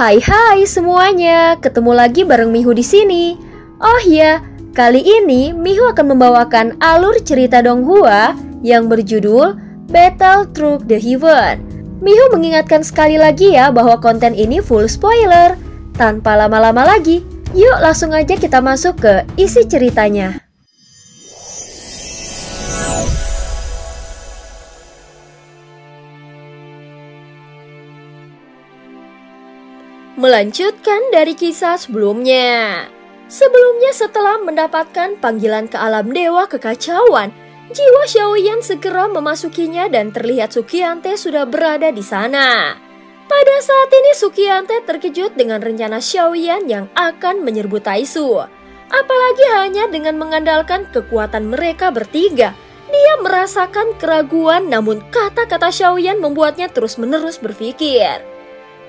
Hai semuanya, ketemu lagi bareng Mihu di sini. Oh ya, kali ini Mihu akan membawakan alur cerita Donghua yang berjudul Battle Through the Heaven. Mihu mengingatkan sekali lagi ya bahwa konten ini full spoiler. Tanpa lama-lama lagi, yuk langsung aja kita masuk ke isi ceritanya. Melanjutkan dari kisah sebelumnya. Sebelumnya setelah mendapatkan panggilan ke alam dewa kekacauan, jiwa Xiaoyan segera memasukinya dan terlihat Suqiante sudah berada di sana. Pada saat ini Suqiante terkejut dengan rencana Xiaoyan yang akan menyerbu Taisu. Apalagi hanya dengan mengandalkan kekuatan mereka bertiga, dia merasakan keraguan, namun kata-kata Xiaoyan membuatnya terus-menerus berpikir.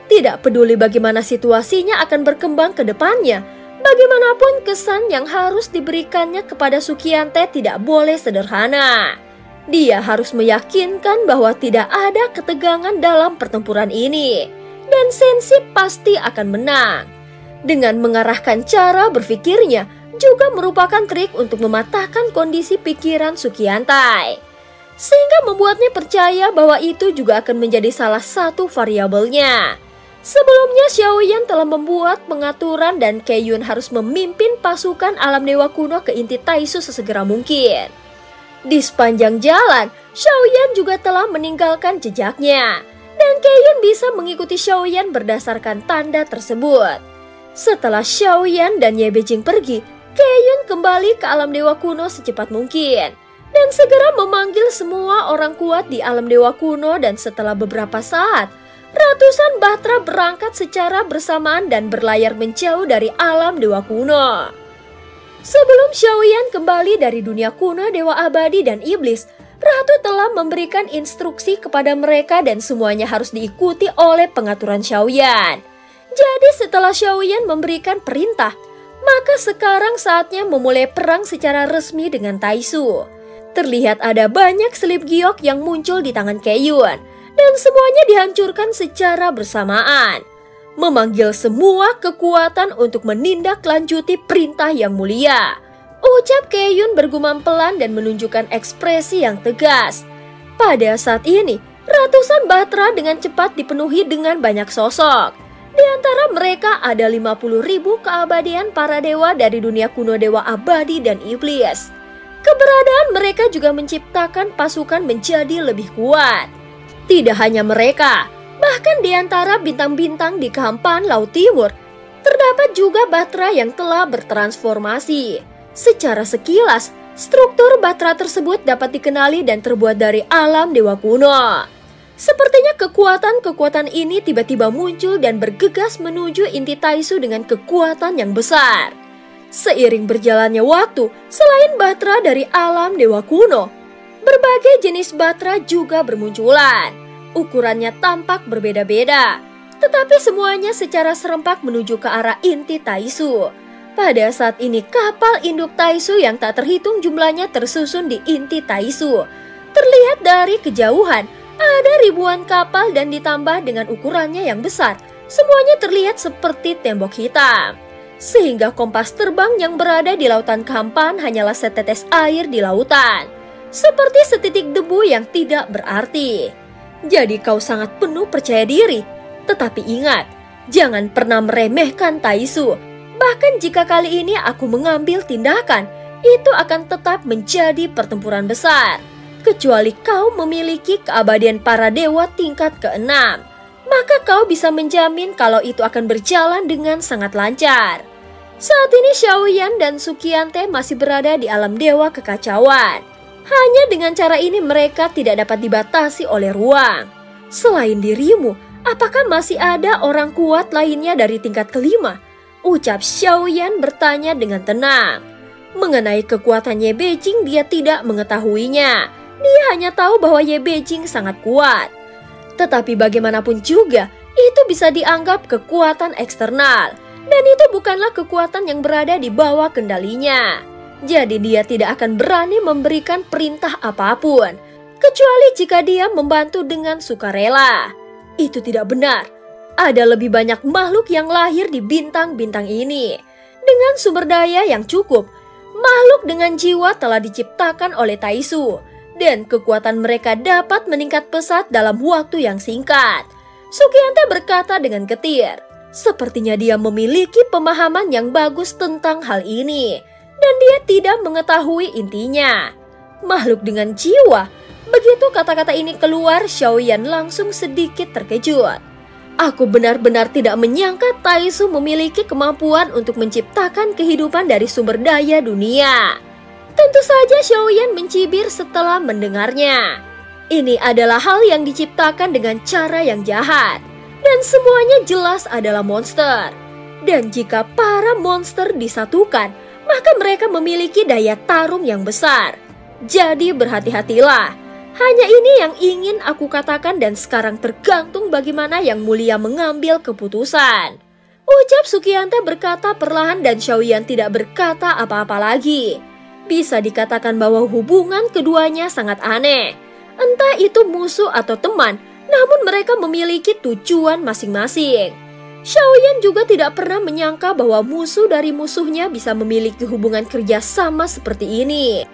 Tidak peduli bagaimana situasinya akan berkembang ke depannya, bagaimanapun kesan yang harus diberikannya kepada Suqiante tidak boleh sederhana. Dia harus meyakinkan bahwa tidak ada ketegangan dalam pertempuran ini, dan Senshi pasti akan menang. Dengan mengarahkan cara berpikirnya, juga merupakan trik untuk mematahkan kondisi pikiran Suqiante, sehingga membuatnya percaya bahwa itu juga akan menjadi salah satu variabelnya. Sebelumnya Xiaoyan telah membuat pengaturan dan Keiyun harus memimpin pasukan alam dewa kuno ke inti Taisu sesegera mungkin. Di sepanjang jalan, Xiaoyan juga telah meninggalkan jejaknya, dan Keiyun bisa mengikuti Xiaoyan berdasarkan tanda tersebut. Setelah Xiaoyan dan Ye Beijing pergi, Keiyun kembali ke alam dewa kuno secepat mungkin, dan segera memanggil semua orang kuat di alam dewa kuno. Dan setelah beberapa saat, ratusan Batra berangkat secara bersamaan dan berlayar menjauh dari alam dewa kuno. Sebelum Xiaoyan kembali dari dunia kuno dewa abadi dan iblis, Ratu telah memberikan instruksi kepada mereka dan semuanya harus diikuti oleh pengaturan Xiaoyan. Jadi setelah Xiaoyan memberikan perintah, maka sekarang saatnya memulai perang secara resmi dengan Taisu. Terlihat ada banyak selip giok yang muncul di tangan Keiyun, dan semuanya dihancurkan secara bersamaan, memanggil semua kekuatan untuk menindaklanjuti perintah yang mulia. Ucap Keiyun bergumam pelan dan menunjukkan ekspresi yang tegas. Pada saat ini, ratusan Batra dengan cepat dipenuhi dengan banyak sosok. Di antara mereka ada 50.000 keabadian para dewa dari dunia kuno dewa abadi dan iblis. Keberadaan mereka juga menciptakan pasukan menjadi lebih kuat. Tidak hanya mereka, bahkan di antara bintang-bintang di kehampaan Laut Timur, terdapat juga Batra yang telah bertransformasi. Secara sekilas, struktur Batra tersebut dapat dikenali dan terbuat dari alam dewa kuno. Sepertinya kekuatan-kekuatan ini tiba-tiba muncul dan bergegas menuju inti Taisu dengan kekuatan yang besar. Seiring berjalannya waktu, selain Batra dari alam dewa kuno, berbagai jenis Batra juga bermunculan. Ukurannya tampak berbeda-beda, tetapi semuanya secara serempak menuju ke arah inti Taisu. Pada saat ini kapal induk Taisu yang tak terhitung jumlahnya tersusun di inti Taisu. Terlihat dari kejauhan, ada ribuan kapal dan ditambah dengan ukurannya yang besar, semuanya terlihat seperti tembok hitam. Sehingga kompas terbang yang berada di lautan kehampaan hanyalah setetes air di lautan, seperti setitik debu yang tidak berarti. Jadi kau sangat penuh percaya diri. Tetapi ingat, jangan pernah meremehkan Taisu. Bahkan jika kali ini aku mengambil tindakan, itu akan tetap menjadi pertempuran besar. Kecuali kau memiliki keabadian para dewa tingkat ke-6, maka kau bisa menjamin kalau itu akan berjalan dengan sangat lancar. Saat ini Xiaoyan dan Suqiante masih berada di alam dewa kekacauan. Hanya dengan cara ini mereka tidak dapat dibatasi oleh ruang. Selain dirimu, apakah masih ada orang kuat lainnya dari tingkat ke-5? Ucap Xiaoyan bertanya dengan tenang. Mengenai kekuatan Ye Beijing dia tidak mengetahuinya. Dia hanya tahu bahwa Ye Beijing sangat kuat. Tetapi bagaimanapun juga, itu bisa dianggap kekuatan eksternal. Dan itu bukanlah kekuatan yang berada di bawah kendalinya. Jadi dia tidak akan berani memberikan perintah apapun, kecuali jika dia membantu dengan sukarela. Itu tidak benar. Ada lebih banyak makhluk yang lahir di bintang-bintang ini. Dengan sumber daya yang cukup, makhluk dengan jiwa telah diciptakan oleh Taisu, dan kekuatan mereka dapat meningkat pesat dalam waktu yang singkat. Sukyante berkata dengan getir. Sepertinya dia memiliki pemahaman yang bagus tentang hal ini, dan dia tidak mengetahui intinya. Makhluk dengan jiwa. Begitu kata-kata ini keluar, Xiaoyan langsung sedikit terkejut. Aku benar-benar tidak menyangka Taisu memiliki kemampuan untuk menciptakan kehidupan dari sumber daya dunia. Tentu saja Xiaoyan mencibir setelah mendengarnya. Ini adalah hal yang diciptakan dengan cara yang jahat. Dan semuanya jelas adalah monster. Dan jika para monster disatukan, maka mereka memiliki daya tarung yang besar. Jadi berhati-hatilah. Hanya ini yang ingin aku katakan dan sekarang tergantung bagaimana Yang Mulia mengambil keputusan. Ucap Sukyante berkata perlahan dan Xiaoyan tidak berkata apa-apa lagi. Bisa dikatakan bahwa hubungan keduanya sangat aneh. Entah itu musuh atau teman, namun mereka memiliki tujuan masing-masing. Xiaoyan juga tidak pernah menyangka bahwa musuh dari musuhnya bisa memiliki hubungan kerja sama seperti ini.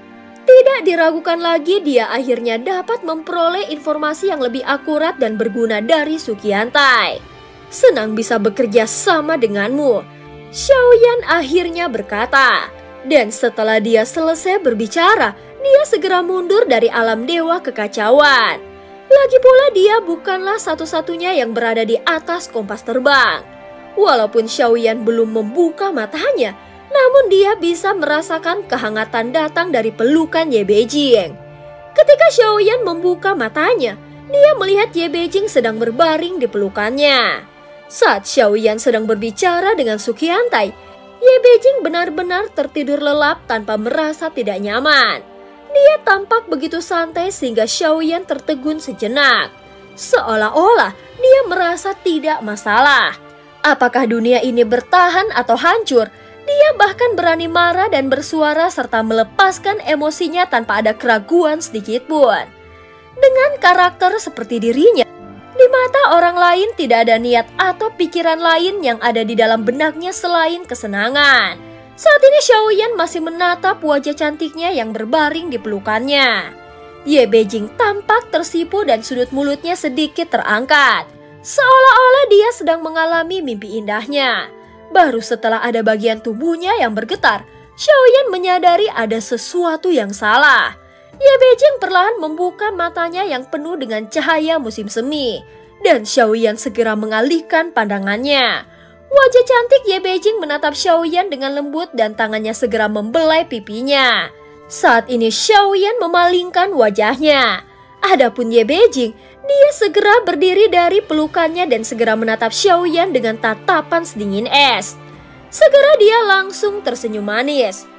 Tidak diragukan lagi dia akhirnya dapat memperoleh informasi yang lebih akurat dan berguna dari Sukyantai. Senang bisa bekerja sama denganmu, Xiaoyan akhirnya berkata. Dan setelah dia selesai berbicara, dia segera mundur dari alam dewa kekacauan. Lagi pula dia bukanlah satu-satunya yang berada di atas kompas terbang. Walaupun Xiaoyan belum membuka matanya, namun dia bisa merasakan kehangatan datang dari pelukan Ye Beijing. Ketika Xiaoyan membuka matanya, dia melihat Ye Beijing sedang berbaring di pelukannya. Saat Xiaoyan sedang berbicara dengan Sukyantai, Ye Beijing benar-benar tertidur lelap tanpa merasa tidak nyaman. Dia tampak begitu santai sehingga Xiaoyan tertegun sejenak. Seolah-olah dia merasa tidak masalah. Apakah dunia ini bertahan atau hancur? Dia bahkan berani marah dan bersuara serta melepaskan emosinya tanpa ada keraguan sedikitpun. Dengan karakter seperti dirinya, di mata orang lain tidak ada niat atau pikiran lain yang ada di dalam benaknya selain kesenangan. Saat ini Xiaoyan masih menatap wajah cantiknya yang berbaring di pelukannya. Ye Beijing tampak tersipu dan sudut mulutnya sedikit terangkat. Seolah-olah dia sedang mengalami mimpi indahnya. Baru setelah ada bagian tubuhnya yang bergetar, Xiaoyan menyadari ada sesuatu yang salah. Ye Beijing perlahan membuka matanya yang penuh dengan cahaya musim semi. Dan Xiaoyan segera mengalihkan pandangannya. Wajah cantik Ye Beijing menatap Xiaoyan dengan lembut dan tangannya segera membelai pipinya. Saat ini Xiaoyan memalingkan wajahnya. Adapun Ye Beijing, dia segera berdiri dari pelukannya dan segera menatap Xiaoyan dengan tatapan sedingin es. Segera dia langsung tersenyum manis.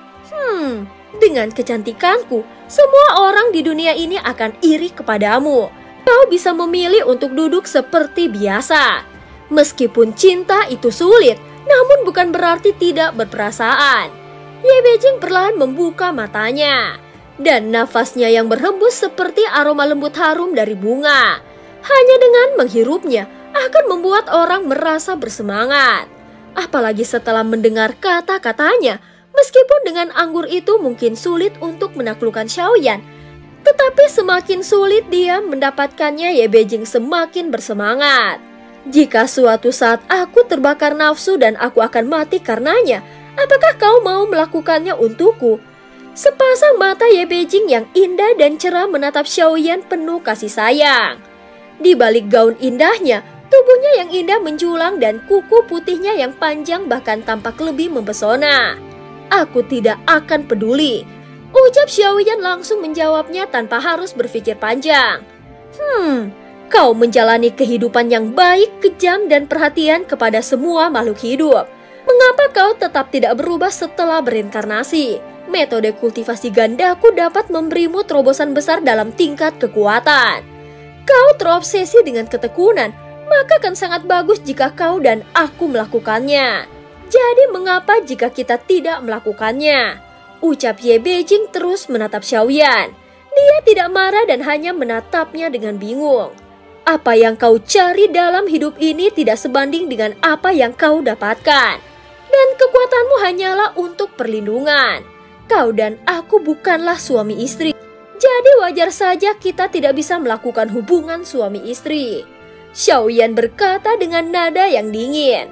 Dengan kecantikanku, semua orang di dunia ini akan iri kepadamu. Kau bisa memilih untuk duduk seperti biasa. Meskipun cinta itu sulit, namun bukan berarti tidak berperasaan. Ye Beijing perlahan membuka matanya. Dan nafasnya yang berhembus seperti aroma lembut harum dari bunga. Hanya dengan menghirupnya akan membuat orang merasa bersemangat. Apalagi setelah mendengar kata-katanya, meskipun dengan anggur itu mungkin sulit untuk menaklukkan Xiaoyan. Tetapi semakin sulit dia mendapatkannya, Ye Beijing semakin bersemangat. Jika suatu saat aku terbakar nafsu dan aku akan mati karenanya, apakah kau mau melakukannya untukku? Sepasang mata Ye Beijing yang indah dan cerah menatap Xiaoyan penuh kasih sayang. Di balik gaun indahnya, tubuhnya yang indah menjulang dan kuku putihnya yang panjang bahkan tampak lebih mempesona. Aku tidak akan peduli. Ucap Xiaoyan langsung menjawabnya tanpa harus berpikir panjang. Kau menjalani kehidupan yang baik, kejam, dan perhatian kepada semua makhluk hidup. Mengapa kau tetap tidak berubah setelah berinkarnasi? Metode kultivasi gandaku dapat memberimu terobosan besar dalam tingkat kekuatan. Kau terobsesi dengan ketekunan, maka akan sangat bagus jika kau dan aku melakukannya. Jadi mengapa jika kita tidak melakukannya? Ucap Ye Beijing terus menatap Xiaoyan. Dia tidak marah dan hanya menatapnya dengan bingung. Apa yang kau cari dalam hidup ini tidak sebanding dengan apa yang kau dapatkan. Dan kekuatanmu hanyalah untuk perlindungan. Kau dan aku bukanlah suami istri. Jadi wajar saja kita tidak bisa melakukan hubungan suami istri. Xiaoyan berkata dengan nada yang dingin.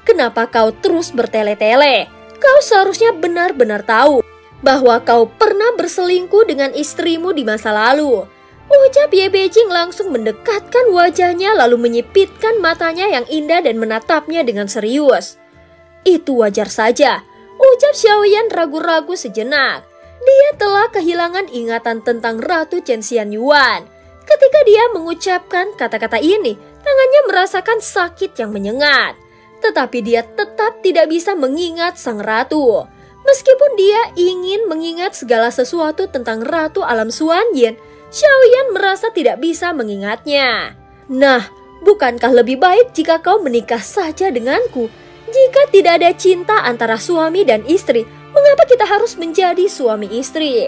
Kenapa kau terus bertele-tele? Kau seharusnya benar-benar tahu bahwa kau pernah berselingkuh dengan istrimu di masa lalu. Ucap Ye Beijing langsung mendekatkan wajahnya lalu menyipitkan matanya yang indah dan menatapnya dengan serius. Itu wajar saja, ucap Xiaoyan ragu-ragu sejenak. Dia telah kehilangan ingatan tentang Ratu Chen Xianyuan. Ketika dia mengucapkan kata-kata ini, tangannya merasakan sakit yang menyengat. Tetapi dia tetap tidak bisa mengingat sang ratu. Meskipun dia ingin mengingat segala sesuatu tentang Ratu Alam Xuanyin, Xiaoyan merasa tidak bisa mengingatnya. Nah, bukankah lebih baik jika kau menikah saja denganku? Jika tidak ada cinta antara suami dan istri, mengapa kita harus menjadi suami istri?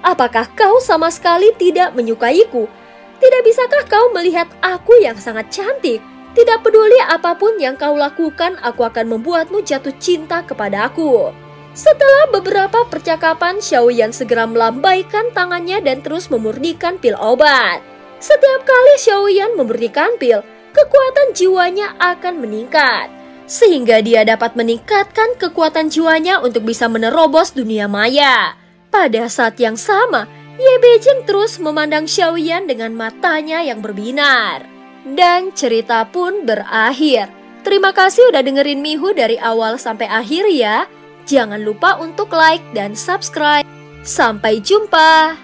Apakah kau sama sekali tidak menyukaiku? Tidak bisakah kau melihat aku yang sangat cantik? Tidak peduli apapun yang kau lakukan, aku akan membuatmu jatuh cinta kepadaku. Setelah beberapa percakapan, Xiaoyan segera melambaikan tangannya dan terus memurnikan pil obat. Setiap kali Xiaoyan memurnikan pil, kekuatan jiwanya akan meningkat. Sehingga dia dapat meningkatkan kekuatan jiwanya untuk bisa menerobos dunia maya. Pada saat yang sama, Ye Beijing terus memandang Xiaoyan dengan matanya yang berbinar. Dan cerita pun berakhir. Terima kasih udah dengerin Mihu dari awal sampai akhir ya. Jangan lupa untuk like dan subscribe. Sampai jumpa.